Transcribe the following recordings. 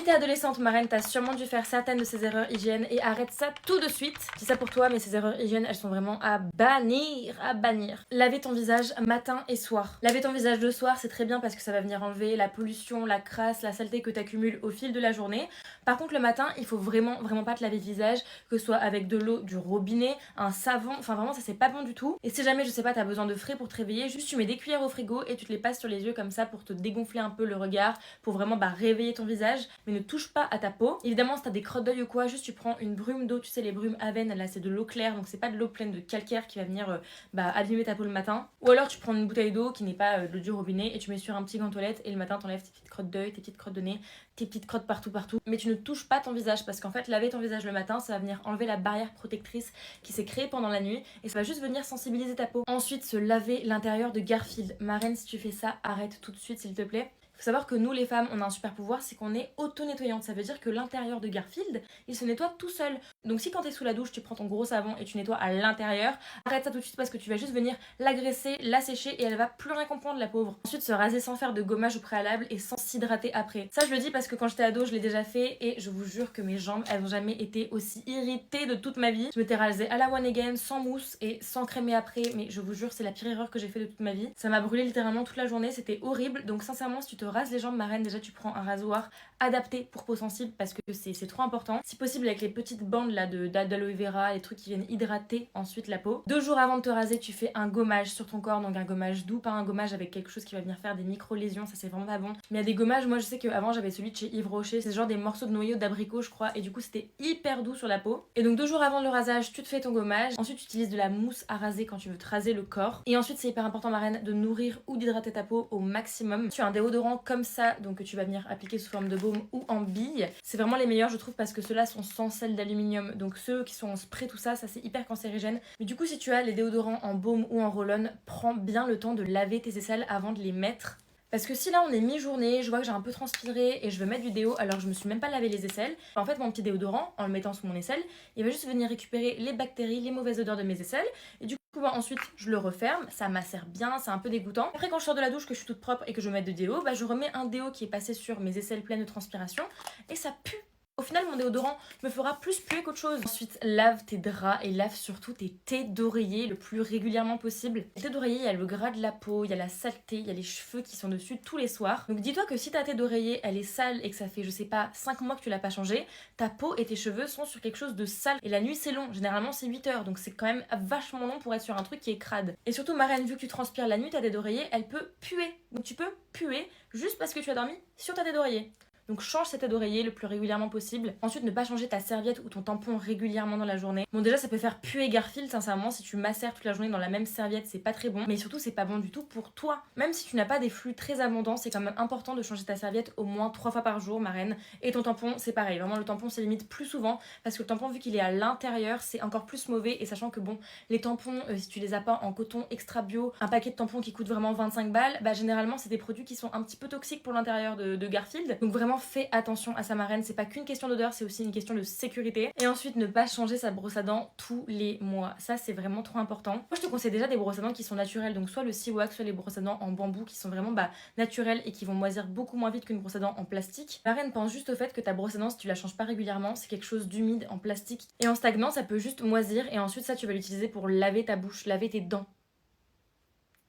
Si t'es adolescente, ma reine, t'as sûrement dû faire certaines de ces erreurs hygiène et arrête ça tout de suite. Je dis ça pour toi, mais ces erreurs hygiène, elles sont vraiment à bannir, à bannir. Laver ton visage matin et soir. Laver ton visage le soir, c'est très bien parce que ça va venir enlever la pollution, la crasse, la saleté que t'accumules au fil de la journée. Par contre, le matin, il faut vraiment pas te laver le visage, que ce soit avec de l'eau du robinet, un savon, enfin vraiment ça c'est pas bon du tout. Et si jamais, je sais pas, t'as besoin de frais pour te réveiller, juste tu mets des cuillères au frigo et tu te les passes sur les yeux comme ça pour te dégonfler un peu le regard, pour vraiment réveiller ton visage, mais ne touche pas à ta peau. Évidemment, si t'as des crottes d'œil ou quoi, juste tu prends une brume d'eau, tu sais les brumes Aven, là c'est de l'eau claire, donc c'est pas de l'eau pleine de calcaire qui va venir abîmer ta peau le matin. Ou alors tu prends une bouteille d'eau qui n'est pas de l'eau du robinet et tu mets sur un petit gant toilette et le matin t'enlèves tes petites crottes d'œil, tes petites crottes de nez, tes petites crottes partout. Mais tu ne touches pas ton visage parce qu'en fait laver ton visage le matin, ça va venir enlever la barrière protectrice qui s'est créée pendant la nuit et ça va juste venir sensibiliser ta peau. Ensuite, se laver l'intérieur de Garfield. Ma reine, si tu fais ça, arrête tout de suite s'il te plaît. Faut savoir que nous les femmes, on a un super pouvoir, c'est qu'on est auto-nettoyante. Ça veut dire que l'intérieur de Garfield, il se nettoie tout seul. Donc si quand t'es sous la douche, tu prends ton gros savon et tu nettoies à l'intérieur, arrête ça tout de suite parce que tu vas juste venir l'agresser, la sécher et elle va plus rien comprendre la pauvre. Ensuite, se raser sans faire de gommage au préalable et sans s'hydrater après. Ça je le dis parce que quand j'étais ado, je l'ai déjà fait et je vous jure que mes jambes, elles n'ont jamais été aussi irritées de toute ma vie. Je m'étais rasée à la one again, sans mousse et sans crémer après, mais je vous jure, c'est la pire erreur que j'ai fait de toute ma vie. Ça m'a brûlé littéralement toute la journée, c'était horrible. Donc sincèrement, si tu te rases les jambes, ma reine, déjà tu prends un rasoir adapté pour peau sensible parce que c'est trop important. Si possible avec les petites bandes là d'aloe vera, les trucs qui viennent hydrater ensuite la peau. 2 jours avant de te raser, tu fais un gommage sur ton corps, donc un gommage doux, pas un gommage avec quelque chose qui va venir faire des micro-lésions, ça c'est vraiment pas bon. Mais il y a des gommages, moi je sais qu'avant j'avais celui de chez Yves Rocher, c'est genre des morceaux de noyau d'abricot je crois, et du coup c'était hyper doux sur la peau. Et donc 2 jours avant le rasage, tu te fais ton gommage, ensuite tu utilises de la mousse à raser quand tu veux te raser le corps. Et ensuite c'est hyper important ma reine de nourrir ou d'hydrater ta peau au maximum. Tu as un déodorant comme ça, donc que tu vas venir appliquer sous forme de baume ou en bille. C'est vraiment les meilleurs je trouve parce que ceux-là sont sans sel d'aluminium, donc ceux qui sont en spray tout ça, ça c'est hyper cancérigène. Mais du coup si tu as les déodorants en baume ou en roll-on, prends bien le temps de laver tes aisselles avant de les mettre. Parce que si là on est mi-journée, je vois que j'ai un peu transpiré et je veux mettre du déo alors que je me suis même pas lavé les aisselles, en fait mon petit déodorant, en le mettant sous mon aisselle, il va juste venir récupérer les bactéries, les mauvaises odeurs de mes aisselles et du coup ensuite je le referme, ça macère bien, c'est un peu dégoûtant. Après quand je sors de la douche que je suis toute propre et que je veux mettre de déo, je remets un déo qui est passé sur mes aisselles pleines de transpiration et ça pue. Au final, mon déodorant me fera plus puer qu'autre chose. Ensuite, lave tes draps et lave surtout tes thés d'oreiller le plus régulièrement possible. Les thés d'oreiller, il y a le gras de la peau, il y a la saleté, il y a les cheveux qui sont dessus tous les soirs. Donc dis-toi que si ta thé d'oreiller, elle est sale et que ça fait, je sais pas, 5 mois que tu l'as pas changée, ta peau et tes cheveux sont sur quelque chose de sale. Et la nuit, c'est long. Généralement, c'est 8 heures. Donc c'est quand même vachement long pour être sur un truc qui est crade. Et surtout, ma reine, vu que tu transpires la nuit, ta thé d'oreiller, elle peut puer. Donc tu peux puer juste parce que tu as dormi sur ta thé d'oreiller. Donc change cette aide d'oreiller le plus régulièrement possible. Ensuite, ne pas changer ta serviette ou ton tampon régulièrement dans la journée. Bon déjà ça peut faire puer Garfield sincèrement, si tu macères toute la journée dans la même serviette, c'est pas très bon. Mais surtout c'est pas bon du tout pour toi. Même si tu n'as pas des flux très abondants, c'est quand même important de changer ta serviette au moins 3 fois par jour, ma reine. Et ton tampon, c'est pareil. Vraiment le tampon c'est limite plus souvent parce que le tampon vu qu'il est à l'intérieur, c'est encore plus mauvais. Et sachant que bon, les tampons, si tu les as pas en coton extra bio, un paquet de tampons qui coûte vraiment 25 balles, généralement c'est des produits qui sont un petit peu toxiques pour l'intérieur de Garfield. Donc vraiment fais attention à sa marraine, c'est pas qu'une question d'odeur, c'est aussi une question de sécurité. Et ensuite ne pas changer sa brosse à dents tous les mois, ça c'est vraiment trop important. Moi je te conseille déjà des brosses à dents qui sont naturelles, donc soit le Siwax, soit les brosses à dents en bambou qui sont vraiment naturelles et qui vont moisir beaucoup moins vite qu'une brosse à dents en plastique. Marraine, pense juste au fait que ta brosse à dents, si tu la changes pas régulièrement, c'est quelque chose d'humide en plastique et en stagnant ça peut juste moisir et ensuite ça tu vas l'utiliser pour laver ta bouche, laver tes dents.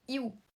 Iou.